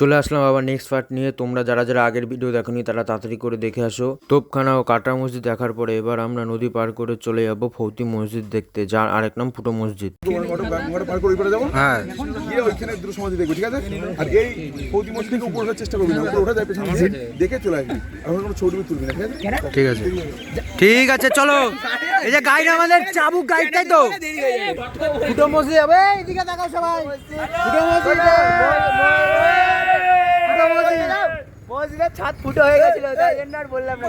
চলে আসলাম আবার next part নিয়ে। তোমরা যারা যারা আগের ভিডিও দেখোনি তারা তাড়াতাড়ি করে দেখে আসো। তোপখানা ও কাটা মসজিদ দেখার পরে এবার আমরা নদী পার করে চলে যাবো ফৌতি মসজিদ দেখতে, যার আরেক নাম ফুটো মসজিদ। হ্যাঁ, গিয়ে ওইখানে দ্রুত সমাধি দেখবি, ঠিক আছে? আর এই ফৌতি মসজিদ থেকে উপরে ওঠার চেষ্টা করবি না, উপরে ওঠা যায় পেছনে দেখে চলে আসবি। এখন কোনো ছবি তুলবি না, ঠিক আছে? ঠিক আছে ঠিক আছে, চলো। এই যে গাইড আমাদের চাবুক গাইড, তাই তো? ফুটো মসজিদ যাবে, এদিকে তাকাও সবাই। ফুটো মসজিদ, মসজিদের ছাদ ফুটো হয়ে গেছিল, তাই জন্য আর বললাম না।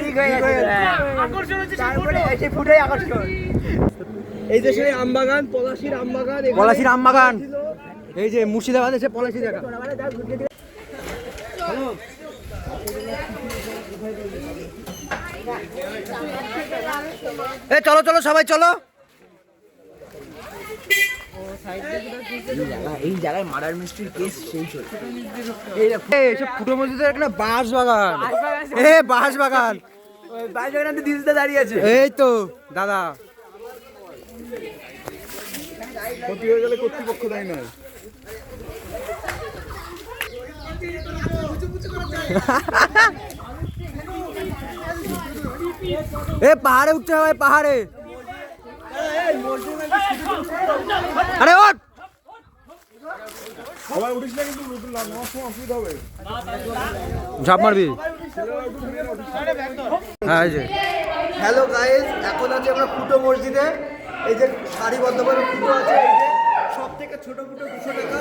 ঠিক হয়ে গেছে, তারপরে এসে ফুটোই আকর্ষণ। এই যে সেই আমবাগান, পলাশির আমবাগান, পলাশির আমবাগান, এই যে মুর্শিদাবাদ এসে পলাশি দেখা। এই চলো চলো সবাই চলো। এই জায়গায় মার্ডার মিস্ট্রির কেস সেই চলছে। এইসব ফুটো মসজিদের একটা বাঁশ বাগান, বাঁশ বাগান, বাজারে দিদিটা দাঁড়িয়ে আছে। এই তো দাদা। ক্ষতি হয়ে গেলে কর্তৃপক্ষ দায়ী নয়। পাহাড়ে উঠতে হবে, পাহাড়ে। আরে ওঠ, সবাই উঠিস না, কিন্তু নামার সময় অসুবিধা হবে। ঝাঁপ মারবি। হ্যাঁ, এই যে হ্যালো গাইস, এখন আছে আমরা ফুটো মসজিদে। এই যে সারিবদ্ধভাবে ফুটো আছে, এই যে সব থেকে ছোট ফুটো 200 টাকা,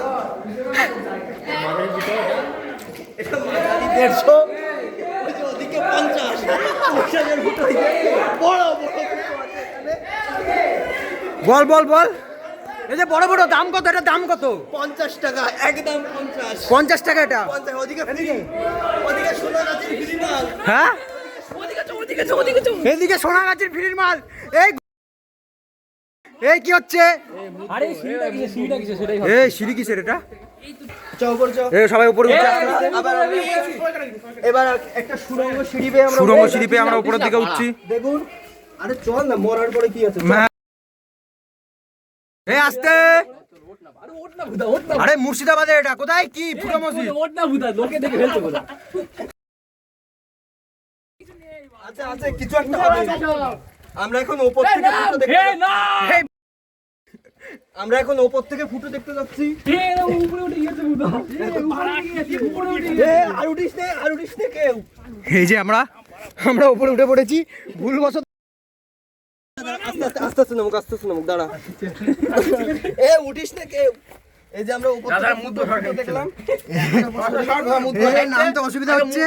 এটা মনে হয় 150, ওই যে ওদিকে 50 ফুটো, এই যে বড় বড় ফুটো আছে এখানে। বল বল বল, এই যে বড় বড়, দাম কত? এটা দাম কত? 50 টাকা, একদম 50। 50 টাকা এটা? 50, ওদিকে ফ্রি, ওদিকে সোনা গাছের ফ্রি মাল। হ্যাঁ, ওদিকে এদিকে সোনা গাছের ফ্রির মাল। এই এই কি হচ্ছে? এই সিঁড়ি কিসের এটা? চৌপর চৌ। এই সবাই উপরে উঠে আসতে আসতে। এবার একটা সুড়ঙ্গ সিঁড়ি পেয়ে আমরা সুড়ঙ্গ সিঁড়ি পেয়ে আমরা উপরের দিকে উঠছি। দেখুন, আরে চল না, মরার পরে কি আছে? এই আসতে। আরে মুর্শিদাবাদে এটা কোথায়? কি ফুটো মসজিদ? আচ্ছা আচ্ছা, কিছু একটা হবে। আমরা এখন উপর থেকে ফুটো দেখতে যাচ্ছি। আমরা এখন উপর থেকে ফুটো দেখতে যাচ্ছি। আর উঠিস নে, আর উঠিস নে কেউ। এই যে আমরা উপরে উঠে পড়েছি ভুলবশত। আস্তে আস্তে আস্তে আস্তে নামুক, আস্তে আস্তে নামুক, দাঁড়া। উঠিস না কেউ। এই যে আমরা উপর থেকে ফুটো দেখলাম। নামতে অসুবিধা হচ্ছে,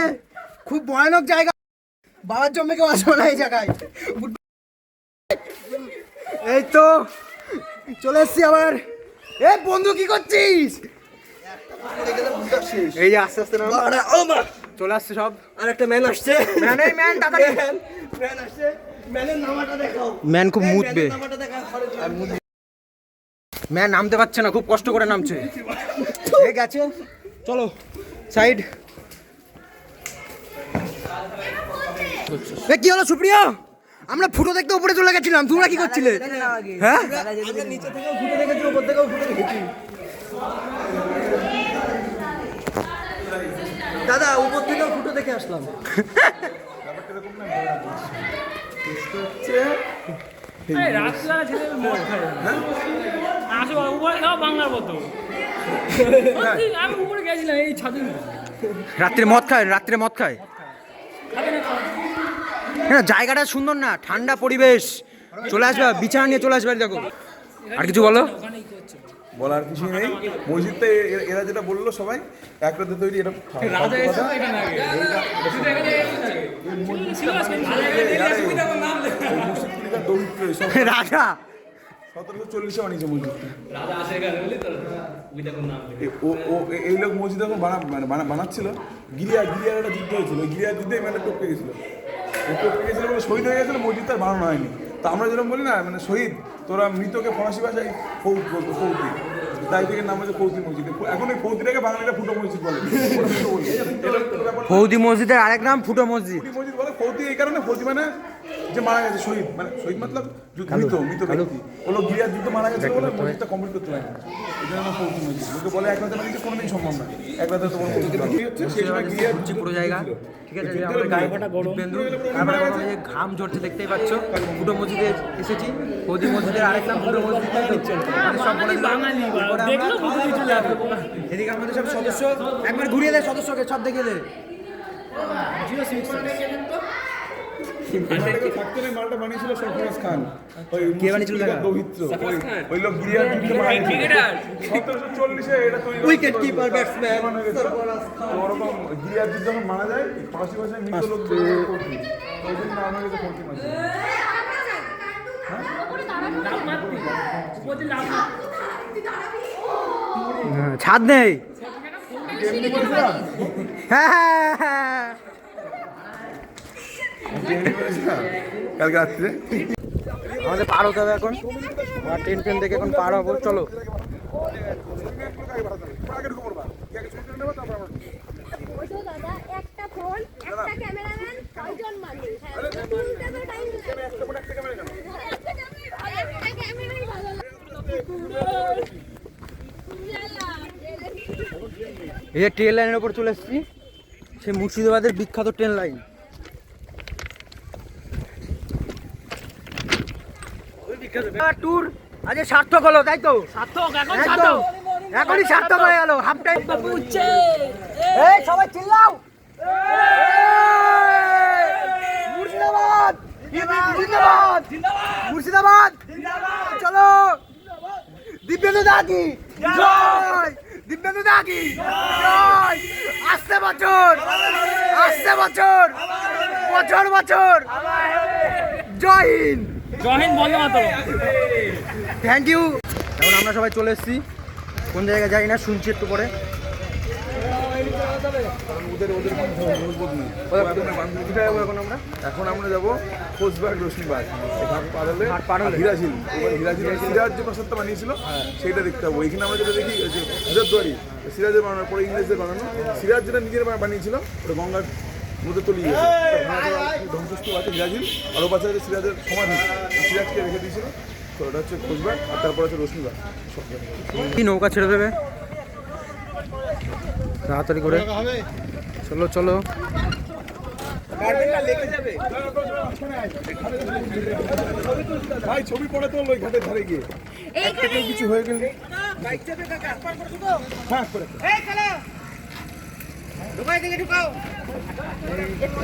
খুব ভয়ানক জায়গা। বাবার জন্মে কেউ আসবে না এই জায়গায়। এই তো চলে এসছি আবার। এই বন্ধু কি করছিস? এই যে আস্তে আস্তে নাম চলে আসছে সব। আর একটা ম্যান আসছে। ম্যান তাড়াতাড়ি। ম্যান আসছে। ম্যানের নামাটা দেখাও। ম্যান খুব মুতবে। নামাটা দেখা। ম্যান নামতে পারছে না, খুব কষ্ট করে নামছে। ঠিক আছে, চলো সাইড। কি হলো সুপ্রিয়া? আমরা ফুটো দেখতে উপরে চলে গেছিলাম, তোমরা কি করছিলে? হ্যাঁ, আমরা নিচে থেকেও ফুটো দেখেছি, উপর থেকেও ফুটো দেখেছি। দাদা, উপর থেকেও ফুটো দেখে আসলাম। রাত্রে মদ খায়, রাত্রে মদ খায়। হ্যাঁ, জায়গাটা সুন্দর না, ঠান্ডা পরিবেশ। চলে আসবে, বিছানা নিয়ে চলে আসবে। দেখো, আর কিছু বলো? বলার কিছু নেই। মসজিদটা এরা যেটা বললো সবাই এক রাতে তৈরি, এটা রাজা 1740-এ বানিয়েছে মসজিদটা। এই লোক মসজিদ যখন বানাচ্ছিল, গিরিয়ার একটা যুদ্ধ হয়েছিল। গিরিয়ার যুদ্ধে মানে টপকে গেছিল, বলে শহীদ হয়ে গেছিল, মসজিদটা আর বানানো হয়নি। তো আমরা যেরকম বলি না, মানে শহীদ, তোরা মৃতকে ফরাসি ভাষায় ফৌত বলতো, ফৌতি, তাই থেকে নাম হচ্ছে ফৌতি মসজিদ। এখন ওই ফৌতিটাকে বাঙালিরা ফুটো মসজিদ বলে। ফৌদি মসজিদের আরেক নাম ফুটো মসজিদ। মসজিদ বলে ফৌতি এই কারণে, ফৌতি মানে যে মারা গেছে শহীদ, মানে শহীদ মতলব মৃত ব্যক্তি, ওগুলো গিরিয়ার যুদ্ধ মারা গেছে বলে মসজিদটা কমপ্লিট করতে পারে না। এই জন্য আমার ফৌজি মসজিদ লোকে বলে এক রাতে বানিয়েছে, কোনোদিন সম্ভব না। এক রাতে তোমার মসজিদ হচ্ছে সেই সময় গিরিয়ার পুরো জায়গা ঠিক আছে। আমাদের গায়ে দিব্যেন্দু, আমরা এখন এই যে ঘাম ঝরছে দেখতেই পাচ্ছ। ফুটো মসজিদে এসেছি, ফৌজি মসজিদের আরেক নাম ফুটো মসজিদ। সব বলে দিলাম। এদিকে আমাদের সব সদস্য একবার ঘুরিয়ে দেয়, সদস্যকে সব দেখিয়ে দেয়। মালটা বানিয়েছিল সরফরাজ খান, কে বানিয়েছিল? দৌহিত্র, ওই লোক গিরিয়ার যুদ্ধে মারা গেছে 1740-এ। এটা তৈরি উইকেট কিপার ব্যাটসম্যান ওরকম গিরিয়ার যুদ্ধ যখন মারা যায়, পাশে পাশে মৃত লোক করছি, ওই জন্য নাম হয়ে গেছে ফৌজি মসজিদ। ছাদ নেই। এমনি বলেছিলাম, এমনি বলেছিলাম কালকে রাত্রে। আমাদের পার হতে হবে এখন, ট্রেন ট্রেন থেকে এখন পার হবো। চলো ওইতো দাদা, একটা ফোন, একটা ক্যামেরাম্যান, 6 জন মানুষ। হ্যাঁ, তুলতে তো টাইম লাগে। একটা ক্যামেরাই ভালো লাগে। এই যে ট্রেন লাইনের ওপর চলে এসেছি, সে মুর্শিদাবাদের বিখ্যাত ট্রেন লাইন। ট্যুর আজ সার্থক হলো, তাই তো? একদম এখনই সার্থক হয়ে গেল। হাফ টাইম এই সবাই চিল্লাও, মুর্শিদাবাদ জিন্দাবাদ, মুর্শিদাবাদ চলো। দিব্যেন্দু দা কি জয়, দিব্যেন্দু দা কি জয়। আসছে বছর, আসছে বছর, বছর বছর। জয় হিন্দ, জয় হিন্দ, বন্দে মাতরম। Thank you. এখন আমরা সবাই চলে এসেছি, কোন জায়গায় যাই না, শুনছি একটু পরে। এখন আমরা যাবো কোচবাগ রোশনীবাগ, পার হলে হিরাঝিল। সিরাজ যে প্রাসাদটা বানিয়েছিল সেইটা দেখতে হবে। এখানে আমরা যেটা দেখি যে হাজারদুয়ারি, সিরাজের বানানোর পরে ইংরেজদের বানানো। সিরাজ যেটা নিজের বানিয়েছিল ওটা গঙ্গার মধ্যে তলিয়ে গেছে, ধ্বংসস্তূপ আছে হিরাঝিল। আর ও পাশে আছে সিরাজের সমাধি, সিরাজকে রেখে দিয়েছিল। তো ওটা হচ্ছে কোচবাগ, আর তারপর আছে রোশনীবাগ। কি নৌকা ছেড়ে দেবে তাড়াতাড়ি করে, চলো চলো। ভাই ছবি পড়ে তো ওই ঘাটের ধারে গিয়ে একটা কেউ কিছু হয়ে গেলে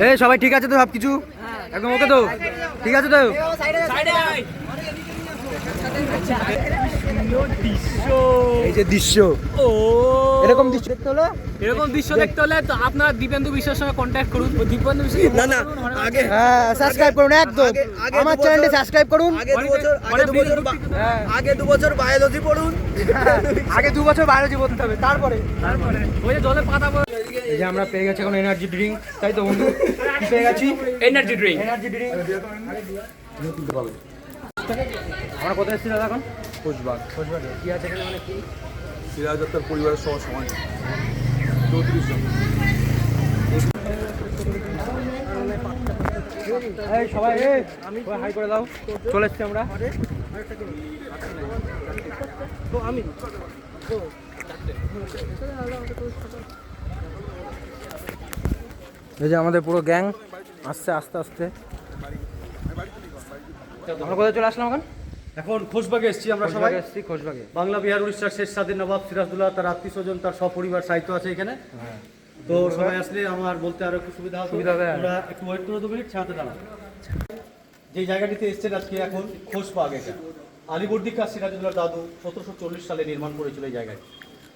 এই সবাই ঠিক আছে তো? সব কিছু একদম ওকে তো? ঠিক আছে তো? এই যে দৃশ্য, এরকম দৃশ্য দেখতে হলে, এরকম দৃশ্য দেখতে হলে তো আপনারা দীপেন্দু বিশ্বাসের সঙ্গে কন্ট্যাক্ট করুন। দীপেন্দু বিশ্বাস আগে হ্যাঁ সাবস্ক্রাইব করুন, একদম আমার চ্যানেলটি সাবস্ক্রাইব করুন। আগে 2 বছর বায়োলজি পড়ুন, আগে 2 বছর বায়োলজি পড়তে হবে, তারপরে ওই যে জলে পাতা পড়ে। এই যে আমরা পেয়ে গেছি এখন এনার্জি ড্রিঙ্ক, তাই তো বন্ধু? কি পেয়ে গেছি? Energy drink. Energy drink. আমরা কোথায় এসেছি দাদা এখন? কোচবাগ। কোচবাগে কি আছে এখানে, মানে কি? সিরাজ আর তার পরিবারের সবার সমান 34 জন। এই সবাই হাই করে দাও। চলে এসছি আমরা। এই যে আমাদের পুরো গ্যাং আসছে আস্তে আস্তে। আমরা কোথায় চলে আসলাম এখন? এখন খোশবাগে এসেছি আমরা সবাই। এসছি খোশবাগে। বাংলা বিহার উড়িষ্যার শেষ স্বাধীন নবাব সিরাজদৌল্লা, তার আত্মীয় স্বজন, তার সপরিবার সাহিত্য আছে এখানে। তো সবাই আসলে আমার বলতে আরো একটু সুবিধা হবে। আমরা একটু ওয়েট করে 2 মিনিট, ছাড়তে দাঁড়ান। যে জায়গাটিতে এসছেন আজকে এখন খোশবাগ, এটা আলিবর্দী খাঁ সিরাজদৌল্লার দাদু 1740 সালে নির্মাণ করেছিল এই জায়গায়।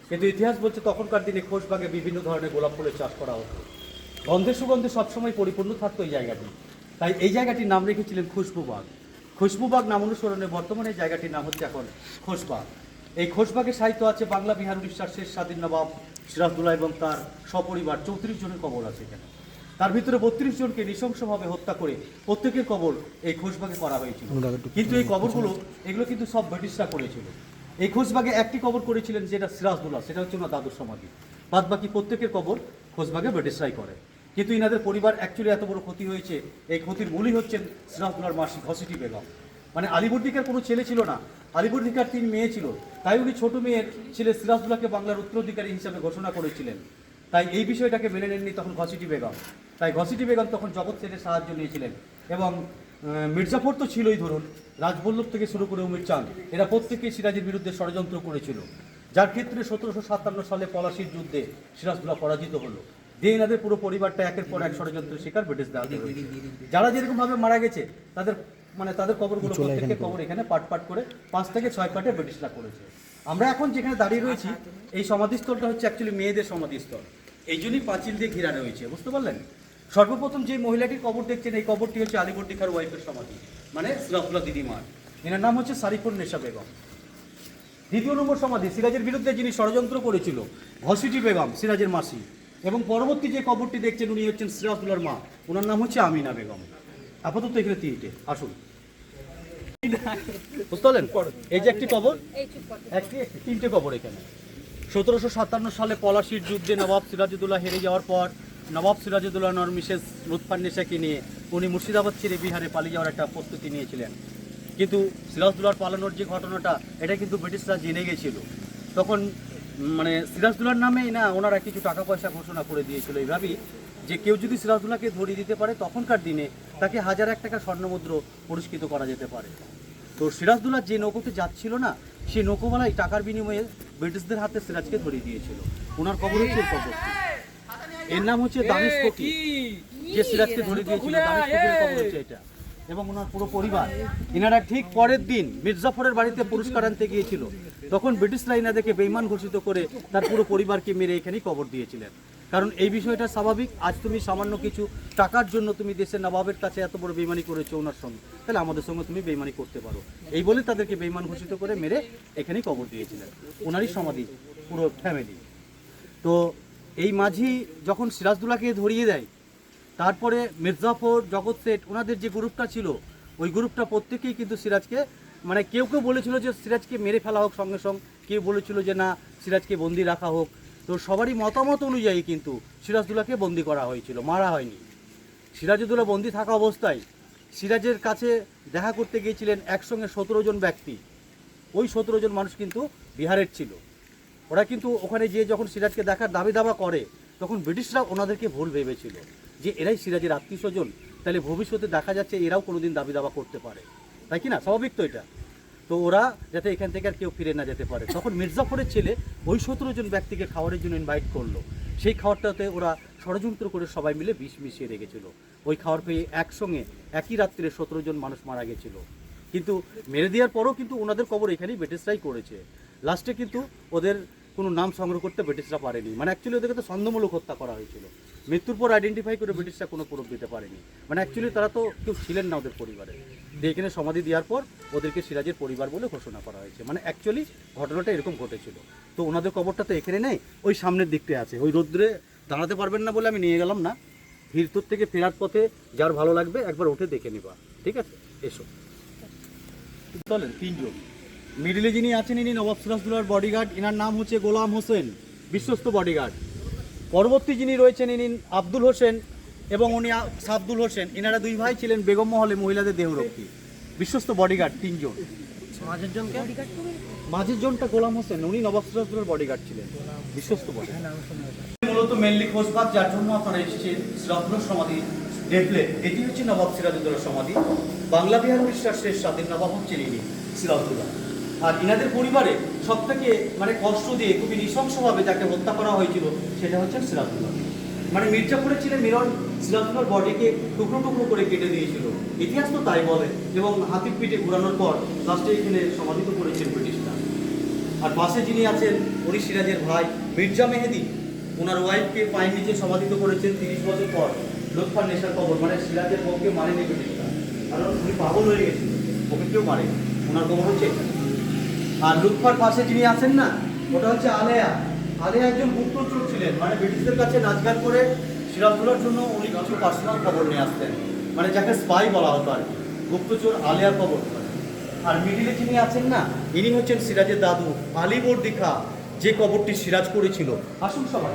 কিন্তু ইতিহাস বলছে তখনকার দিনে খোশবাগে বিভিন্ন ধরনের গোলাপ ফুলের চাষ করা হতো। গন্ধে সুগন্ধে সবসময় পরিপূর্ণ থাকতো এই জায়গাটি। তাই এই জায়গাটির নাম রেখেছিলেন খুশবুবাগ। খুশবুবাগ নাম অনুসরণে বর্তমানে এই জায়গাটির নাম হচ্ছে এখন খোশবাগ। এই খোশবাগের সাহিত্য আছে বাংলা বিহার উড়িষ্যার শেষ স্বাধীন নবাব সিরাজদৌল্লা এবং তার সপরিবার 34 জনের কবর আছে এখানে। তার ভিতরে 32 জনকে নৃশংসভাবে হত্যা করে প্রত্যেকের কবর এই খোশবাগে করা হয়েছিল। কিন্তু এই কবরগুলো এগুলো কিন্তু সব ব্রিটিশরা করেছিল। এই খোশবাগে একটি কবর করেছিলেন যেটা সিরাজদৌল্লা, সেটা হচ্ছে ওনার দাদুর সমাধি। বাদ বাকি প্রত্যেকের কবর খোশবাগে ব্রিটিশরাই করে। কিন্তু ইনাদের পরিবার অ্যাকচুয়ালি এত বড় ক্ষতি হয়েছে, এই ক্ষতির মূলই হচ্ছেন সিরাজদুল্লাহর মাসি ঘসিটি বেগম। মানে আলিবর্দিকার কোনো ছেলে ছিল না, আলিবর্দিকার 3 মেয়ে ছিল, তাই উনি ছোট মেয়ের ছেলে সিরাজদুল্লাহকে বাংলার উত্তরাধিকারী হিসাবে ঘোষণা করেছিলেন। তাই এই বিষয়টাকে মেনে নেননি তখন ঘসিটি বেগম। তাই ঘসিটি বেগম তখন জগৎ সেনের সাহায্য নিয়েছিলেন। এবং মির্জাফর তো ছিলই, ধরুন রাজবল্লভ থেকে শুরু করে উমির চাঁদ, এরা প্রত্যেকেই সিরাজের বিরুদ্ধে ষড়যন্ত্র করেছিল, যার ক্ষেত্রে 1757 সালে পলাশির যুদ্ধে সিরাজদুল্লাহ পরাজিত হলো। দিয়ে এনাদের পুরো পরিবারটা একের পর এক ষড়যন্ত্রের শিকার ব্রিটিশদের হাতে হয়েছে। যারা যেরকম ভাবে মারা গেছে তাদের কবরগুলো প্রত্যেকের কবর এখানে পাট করে 5 থেকে 6 পাটে ব্রিটিশরা করেছে। আমরা এখন যেখানে দাঁড়িয়ে রয়েছি এই সমাধিস্থলটা হচ্ছে অ্যাকচুয়ালি মেয়েদের সমাধিস্থল, এই জন্যই পাঁচিল দিয়ে ঘেরা রয়েছে, বুঝতে পারলেন। সর্বপ্রথম যে মহিলাটির কবর দেখছেন এই কবরটি হচ্ছে আলিবর্দিকার ওয়াইফের সমাধি, মানে সিরাজদুল্লাহ দিদিমার, এনার নাম হচ্ছে সারিফুন্নেসা বেগম। দ্বিতীয় নম্বর সমাধি সিরাজের বিরুদ্ধে যিনি ষড়যন্ত্র করেছিল ঘসিটি বেগম, সিরাজের মাসি। এবং পরবর্তী যে কবরটি দেখছেন উনি হচ্ছেন সিরাজদুল্লাহর মা, ওনার নাম হচ্ছে আমিনা বেগম। আপাতত এখানে 3টে, আসুন বুঝতে পারলেন। এই যে একটি কবর, একটি 3টে কবর এখানে। 1757 সালে পলাশির যুদ্ধে নবাব সিরাজউদ্দৌলা হেরে যাওয়ার পর নবাব সিরাজউদ্দৌলার মিসেস লুৎফান্নেসাকে নিয়ে উনি মুর্শিদাবাদ ছেড়ে বিহারে পালিয়ে যাওয়ার একটা প্রস্তুতি নিয়েছিলেন। কিন্তু সিরাজদৌলার পালানোর যে ঘটনাটা এটা কিন্তু ব্রিটিশরা জেনে গেছিল। তখন মানে সিরাজদৌলার নামেই না ওনারা কিছু টাকা পয়সা ঘোষণা করে দিয়েছিল, এইভাবেই যে কেউ যদি সিরাজদৌলাকে ধরিয়ে দিতে পারে তখনকার দিনে তাকে 1001 টাকা স্বর্ণমুদ্র পুরস্কৃত করা যেতে পারে। তো সিরাজদৌল্লাহ যে নৌকোতে যাচ্ছিল না, সেই নৌকোওয়ালাই টাকার বিনিময়ে ব্রিটিশদের হাতে সিরাজকে ধরিয়ে দিয়েছিল। ওনার কবর হচ্ছে এই কবর, এর নাম হচ্ছে দানিশ ফকির, যে সিরাজকে ধরিয়ে দিয়েছিল, দানিশ ফকিরের কবর হচ্ছে এটা। এবং ওনার পুরো পরিবার, এনারা ঠিক পরের দিন মির্জাফরের বাড়িতে পুরস্কার আনতে গিয়েছিল, তখন ব্রিটিশরা এনাদেরকে বেঈমান ঘোষিত করে তার পুরো পরিবারকে মেরে এখানেই কবর দিয়েছিলেন। কারণ এই বিষয়টা স্বাভাবিক, আজ তুমি সামান্য কিছু টাকার জন্য তুমি দেশের নবাবের কাছে এত বড় বেইমানি করেছো ওনার সঙ্গে, তাহলে আমাদের সঙ্গে তুমি বেইমানি করতে পারো, এই বলে তাদেরকে বেইমান ঘোষিত করে মেরে এখানেই কবর দিয়েছিলেন। ওনারই সমাধি, পুরো ফ্যামিলি। তো এই মাঝি যখন সিরাজদৌল্লাহকে ধরিয়ে দেয়, তারপরে মির্জাফর, জগৎ সেট, ওনাদের যে গ্রুপটা ছিল ওই গ্রুপটা প্রত্যেকেই কিন্তু সিরাজকে মানে কেউ বলেছিল যে সিরাজকে মেরে ফেলা হোক সঙ্গে সঙ্গে, কেউ বলেছিল যে না সিরাজকে বন্দি রাখা হোক। তো সবারই মতামত অনুযায়ী কিন্তু সিরাজদৌল্লাহকে বন্দি করা হয়েছিল, মারা হয়নি। সিরাজউদ্দৌলা বন্দি থাকা অবস্থায় সিরাজের কাছে দেখা করতে গিয়েছিলেন একসঙ্গে 17 জন ব্যক্তি। ওই 17 জন মানুষ কিন্তু বিহারের ছিল। ওরা কিন্তু ওখানে গিয়ে যখন সিরাজকে দেখার দাবি দাবা করে তখন ব্রিটিশরা ওনাদেরকে ভুল ভেবেছিল যে এরাই সিরাজের আত্মীয় স্বজন, তাহলে ভবিষ্যতে দেখা যাচ্ছে এরাও কোনোদিন দাবি দাবা করতে পারে, তাই কি না, স্বাভাবিক তো এটা। তো ওরা যাতে এখান থেকে আর কেউ ফিরে না যেতে পারে, তখন মির্জাফরের ছেলে ওই 17 জন ব্যক্তিকে খাবারের জন্য ইনভাইট করলো। সেই খাবারটাতে ওরা ষড়যন্ত্র করে সবাই মিলে বিষ মিশিয়ে রেখেছিল। ওই খাবার পেয়ে একসঙ্গে একই রাত্রে 17 জন মানুষ মারা গেছিল। কিন্তু মেরে দেওয়ার পরও কিন্তু ওনাদের কবর এখানেই ব্রিটিশরাই করেছে। লাস্টে কিন্তু ওদের কোনো নাম সংগ্রহ করতে ব্রিটিশরা পারেনি, মানে অ্যাকচুয়ালি ওদেরকে তো ছন্দমূলক হত্যা করা হয়েছিল। মৃত্যুর পর আইডেন্টিফাই করে ব্রিটিশরা কোনো প্রুফ দিতে পারেনি, মানে অ্যাকচুয়ালি তারা তো কেউ ছিলেন না ওদের পরিবারে। এখানে সমাধি দেওয়ার পর ওদেরকে সিরাজের পরিবার বলে ঘোষণা করা হয়েছে, মানে অ্যাকচুয়ালি ঘটনাটা এরকম ঘটেছিল। তো ওনাদের কবরটা তো এখানে নেই, ওই সামনের দিকটায় আছে। ওই রোদ্রে দাঁড়াতে পারবেন না বলে আমি নিয়ে গেলাম না। ভিতর থেকে ফেরার পথে যার ভালো লাগবে একবার উঠে দেখে নিবা, ঠিক আছে? এসো চলেন। 3 জন মিডিলে যিনি আছেন ইনি নবাব সিরাজদৌল্লার বডিগার্ড, এনার নাম হচ্ছে গোলাম হোসেন, বিশ্বস্ত বডিগার্ড। পরবর্তী যিনি রয়েছেন ইনি আব্দুল হোসেন এবং উনি সাবদুল হোসেন, এনারা 2 ভাই ছিলেন বেগম মহলে মহিলাদের দেহরক্ষী, বিশ্বস্ত বডিগার্ড 3 জন। মাঝের জনটা গোলাম হোসেন, উনি নবাব সিরাজদৌল্লার বডিগার্ড ছিলেন, বিশ্বস্ত বডিগার্ড। মূলত মেনলি খোঁজবাদ যার জন্য আপনারা এসেছেন সিরাজদৌল্লার সমাধি দেখলে, এটি হচ্ছে নবাব সিরাজউদ্দৌলার সমাধি। বাংলা বিহার উড়িষ্যার শেষ স্বাধীন নবাব হচ্ছেন ইনি সিরাজদৌল্লাহ। আর ইনাদের পরিবারে সবথেকে মানে কষ্ট দিয়ে খুবই নৃশংসভাবে যাকে হত্যা করা হয়েছিল সেটা হচ্ছে সিরাজদৌল্লাহ। মানে মির্জাপুরে ছিলেন মিরন সিরাজদৌল্লার বডিকে টুকরো টুকরো করে কেটে দিয়েছিল, ইতিহাস তো তাই বলে। এবং হাতির পিঠে ঘোরানোর পর লাস্টে এখানে সমাধিত করেছেন ব্রিটিশরা। আর পাশে যিনি আছেন উনি সিরাজের ভাই মির্জা মেহেদি, ওনার ওয়াইফকে পায়ের নিচে সমাধিত করেছেন 30 বছর পর। লুৎফান্নেসার কবর, মানে সিরাজের বউকে মারেনি ব্রিটিশরা, কারণ উনি পাগল হয়ে গেছিল, ওকে কেউ মারে, ওনার কবর হচ্ছে। আর লুৎফার পাশে যিনি আছেন না, ওটা হচ্ছে আলেয়া। আলেয়া একজন গুপ্তচর ছিলেন, মানে ব্রিটিশদের কাছে নাচগান করে সিরাজদৌল্লার জন্য উনি কিছু পার্সোনাল খবর নিয়ে আসতেন, মানে যাকে স্পাই বলা হতো আর কি, গুপ্তচর আলেয়ার খবর। আর মিডিলে যিনি আছেন না, ইনি হচ্ছেন সিরাজের দাদু আলিবর্দি খাঁ, যে কবরটি সিরাজ করেছিল। আসুন সবাই।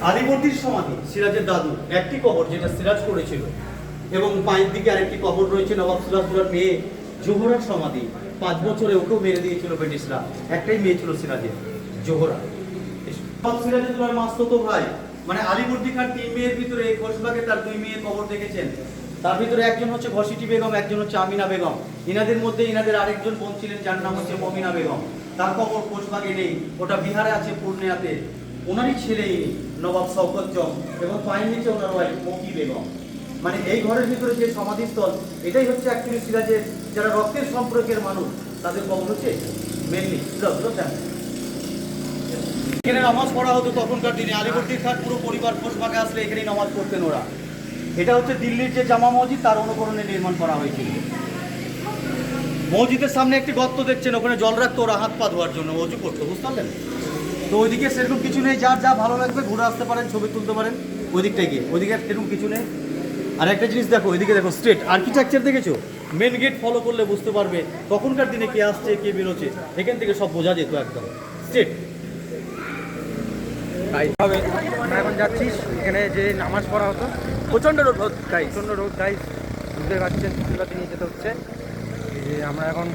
আলীবর্দীর সমাধি সিরাজের দাদু একটি কবর যেটা সিরাজ করেছিল, এবং পায়ের দিকে আরেকটি কবর রয়েছে নবাব সিরাজদৌলার মেয়ে জোহরার সমাধি। 5 বছরে ওকেও মেরে দিয়েছিল ব্রিটিশরা। একটাই মেয়ে ছিল সিরাজের, জোহরা। নবাব সিরাজদৌলার মাসতুতো ভাই মানে আলীবর্দী খান 3 মেয়ের ভিতরে ঘোষবাগে তার 2 মেয়ের কবর দেখেছেন। তার ভিতরে একজন হচ্ছে ঘসিটি বেগম, একজন হচ্ছে আমিনা বেগম। ইনাদের মধ্যে ইনাদের আরেকজন বোন ছিলেন যার নাম হচ্ছে মমিনা বেগম। তার কবর ঘোষবাগে নেই, ওটা বিহারে আছে পূর্ণিয়াতে। ওনারই ছেলে ইনি নবাব শওকত জং, এবং পায়ের নিচে ওনার ওয়াইফ মকি বেগম। মানে এই ঘরের ভিতরে যে সমাধিস্থল, এটাই হচ্ছে অ্যাকচুয়ালি সিরাজের যারা রক্তের সম্পর্কের মানুষ তাদের কবর হচ্ছে মেনলি সিরাজদৌলা ফ্যামিলি। এখানে নামাজ পড়া হতো তখনকার দিনে। আলীবর্দীর খান পুরো পরিবার ঘোষবাগে আসলে এখানেই নামাজ পড়তেন ওরা। এটা হচ্ছে দিল্লির যে জামা মসজিদ তার অনুকরণে নির্মাণ করা হয়েছিল। মসজিদের সামনে একটি গর্ত দেখছেন, ওখানে জল রাখতো ওরা হাত পা ধোয়ার জন্য, অজু করতো, বুঝতে পারলেন? তো ওইদিকে সেরকম কিছু নেই, যার যা ভালো লাগবে ঘুরে আসতে পারেন, ছবি তুলতে পারেন ওই দিকটায় গিয়ে। ওইদিকে সেরকম কিছু নেই। আর একটা জিনিস দেখো, ওইদিকে দেখো স্ট্রেট আর্কিটেকচার দেখেছো? মেন গেট ফলো করলে বুঝতে পারবে তখনকার দিনে কে আসছে কে বেরোচ্ছে, এখান থেকে সব বোঝা যেত একদম স্ট্রেট। আমরা এখন যাচ্ছি এখানে যে নামাজ পড়া হতো। প্রচণ্ড রোদ গাই, প্রচণ্ড রোদ গাই, বুঝতে পারছেন, ফুলবাতি নিয়ে যেতে হচ্ছে। এই যে আমরা এখন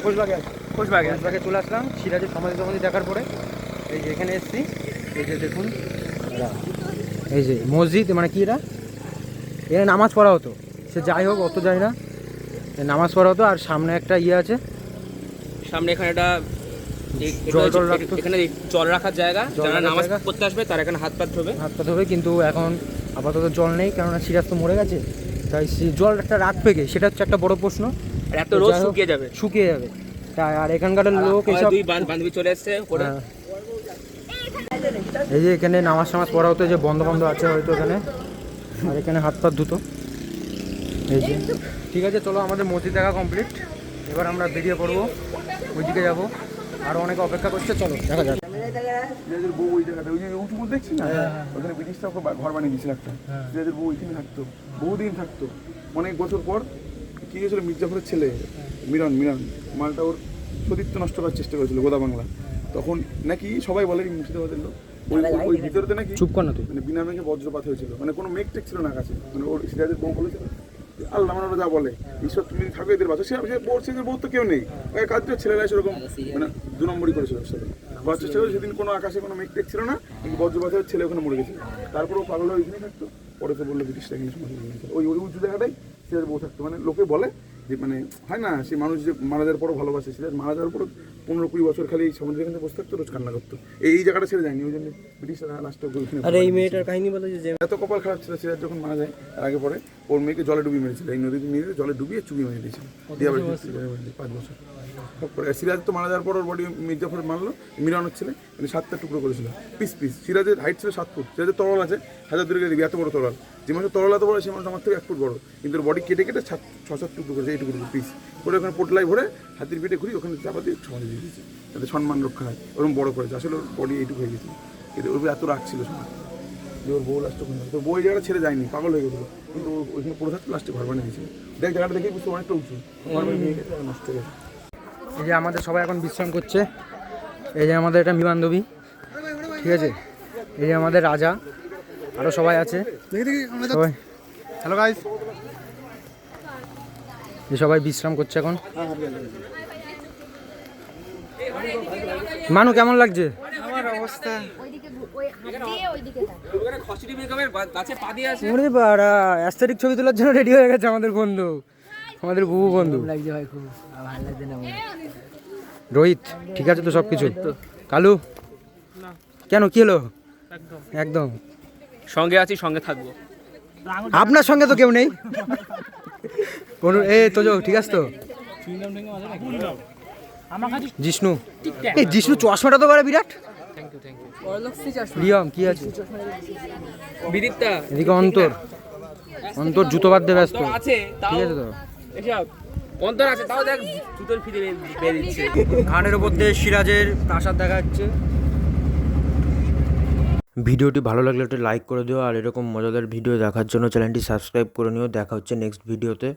কোচবাগে আছি, কোচবাগে চলে আসলাম সিরাজের সমাধি দেখার পরে। এই যে এখানে এসেছি, এই যে দেখুন এই যে মসজিদ, মানে কি এটা, এখানে নামাজ পড়া হতো। সে যাই হোক, অত যাই না, নামাজ পড়া হতো। আর সামনে একটা ইয়ে আছে, সামনে এখানে একটা এখানে জল রাখার জায়গা, যারা নামাজ পড়তে আসবে তারা এখানে হাত পা ধোবে। কিন্তু এখন আপাতত জল নেই, কেননা সিরাজ তো মরে গেছে। তাই জল একটা রাখবে কে, সেটা হচ্ছে একটা বড় প্রশ্ন। আর এত রোদ শুকিয়ে যাবে। তাই আর এখানকার লোক এসব বান্ধবী চলে এসছে। এই যে এখানে নামাজ পড়া হতো, যে বন্ধ আছে হয়তো এখানে, আর এখানে হাত পা ধুতো। এই যে ঠিক আছে, চলো আমাদের মসজিদ দেখা কমপ্লিট। এবার আমরা বেরিয়ে পড়বো, ওইদিকে যাবো। আরো অনেকে অপেক্ষা করছে, চলো দেখা যাক। সিরাজের বউ ওই জায়গাটা, ওই যে উঁচু মধ্যে দেখছি না, ওখানে ব্রিটিশরা ঘর বানিয়ে দিয়েছিল একটা। সিরাজের বউ ওইখানে থাকতো, বহুদিন থাকতো। অনেক বছর পর কি হয়েছিল, মির্জাফরের ছেলে মিরন মালটা ওর সতীত্ব নষ্ট করার চেষ্টা করেছিল গোদা বাংলা। তখন নাকি সবাই বলে মুর্শিদাবাদের লোক, ওই ভিতরতে নাকি চুপ কর না তুই, মানে বিনা মেঘে বজ্রপাত হয়েছিল। মানে কোনো মেঘ টেক ছিল না কাছে। মানে ওর সিরাজের বউ বলেছিল আল্লাহ, মানে ওরা যা বলে ঈশ্বর তুমি থাকবে এদের বাচ্চা। সে বউ তো কেউ নেই, কাজটা ছেলেরা সেরকম মানে 2 নম্বরই করেছিল সাথে করার চেষ্টা করে। সেদিন কোনো আকাশে কোনো মেঘ টেক ছিল না, কিন্তু বজ্রপাতের ছেলে ওখানে মরে গেছিল। তারপরেও পাগল হয়ে ওইখানে থাকতো। পরে তো বললো ব্রিটিশরা এখানে ওই উঁচু জায়গাটাই সিরাজের বউ থাকতো। মানে লোকে বলে যে মানে হয় না, সে মানুষ যে মারা যাওয়ার পরও ভালোবাসে। সিরাজ মারা যাওয়ার পরও 15-20 বছর খালি সমুদ্রের এখানে বসে থাকতো, রোজ কান্না করতো। এই জায়গাটা ছেড়ে যায়নি, ওই জন্য ব্রিটিশরা লাস্টে ওইখানে। আর এই মেয়েটার কাহিনী বলে যে এত কপাল খারাপ ছিল, সিরাজ যখন মারা যায় তার আগে পরে ওর মেয়েকে জলে ডুবিয়ে মেরেছিল। এই নদীতে নিয়ে জলে ডুবিয়ে চুবিয়ে মেরে দিয়েছিল। 5 বছর পরে সিরাজ তো মারা যাওয়ার পর ওর বডি মির্জাফর মারলো, মিরানোর ছেলে, মানে 7টা টুকরো করেছিল পিস। সিরাজের হাইট ছিল 7 ফুট। সিরাজের তরল আছে 1000 দূরে দিবি, এত বড় তরল। যে মানুষ তরল এত বড়, সে মানুষ আমার থেকে 1 ফুট বড়, কিন্তু ওর বডি কেটে 6-7 টুকরো করেছে, এইটুকু পিস করে ওখানে পোটলাই ভরে হাতির পিঠে ঘুরি ওখানে চাপা দিয়ে সমাধি দিয়ে দিয়েছে, যাতে সম্মান রক্ষা হয়। ওরকম বড় করেছে, আসলে ওর বডি এইটুকু হয়ে গেছিল। কিন্তু ওর এত রাগ ছিল সময়, যে ওর বউ লাস্টে ওখানে, তো বউ এই জায়গাটা ছেড়ে যায়নি, পাগল হয়ে গেছিলো। কিন্তু ওইখানে পড়ে থাকতে লাস্টে ঘর বানিয়ে দিয়েছিল। দেখ জায়গাটা দেখেই বুঝতে অনেকটা উঁচু, ঘর বানিয়ে গেছে, নষ্ট হয়ে গেছে। এই যে আমাদের সবাই এখন বিশ্রাম করছে। এই যে আমাদের এটা বান্ধবী, ঠিক আছে। এই যে আমাদের রাজা, আরো সবাই আছে সবাই। হ্যালো গাইস, এই সবাই বিশ্রাম করছে এখন। মানু কেমন লাগছে? ওইদিকে ওই হাত দিয়ে ওইদিকে তাক। ওখানে খসিটি বেগমের গাছে পা দিয়ে আছে। ওরে বাড়া, অ্যাস্থেটিক ছবি তোলার জন্য রেডি হয়ে গেছে আমাদের বন্ধু, আমাদের বুবু বন্ধু। লাগছে ভাই, খুব ভালো লাগছে না। রোহিত ঠিক আছে তো সবকিছু? কালু কেন, কি হলো? একদম সঙ্গে আছি, সঙ্গে থাকবো। আপনার সঙ্গে তো কেউ নেই। এই তো ঠিক আছে তো? জিষ্ণু, এই জিষ্ণু চশমাটা তো করে বিরাট। রিয়ম কি আছে? বিদিকটা এদিকে অন্তর জুতো বাদ দিয়ে ব্যস্ত আছে, ঠিক আছে তো? এসব অন্তর আছে, তাও দেখ জুতোর ফিতে বেরিয়ে দিচ্ছে। ঘানের উপর দিয়ে সিরাজের প্রাসাদ দেখা যাচ্ছে। ভিডিওটি ভালো লাগলে একটা লাইক করে দিও, আর এরকম মজাদার ভিডিও দেখার জন্য চ্যানেলটি সাবস্ক্রাইব করে নিও। দেখা হচ্ছে নেক্সট ভিডিওতে।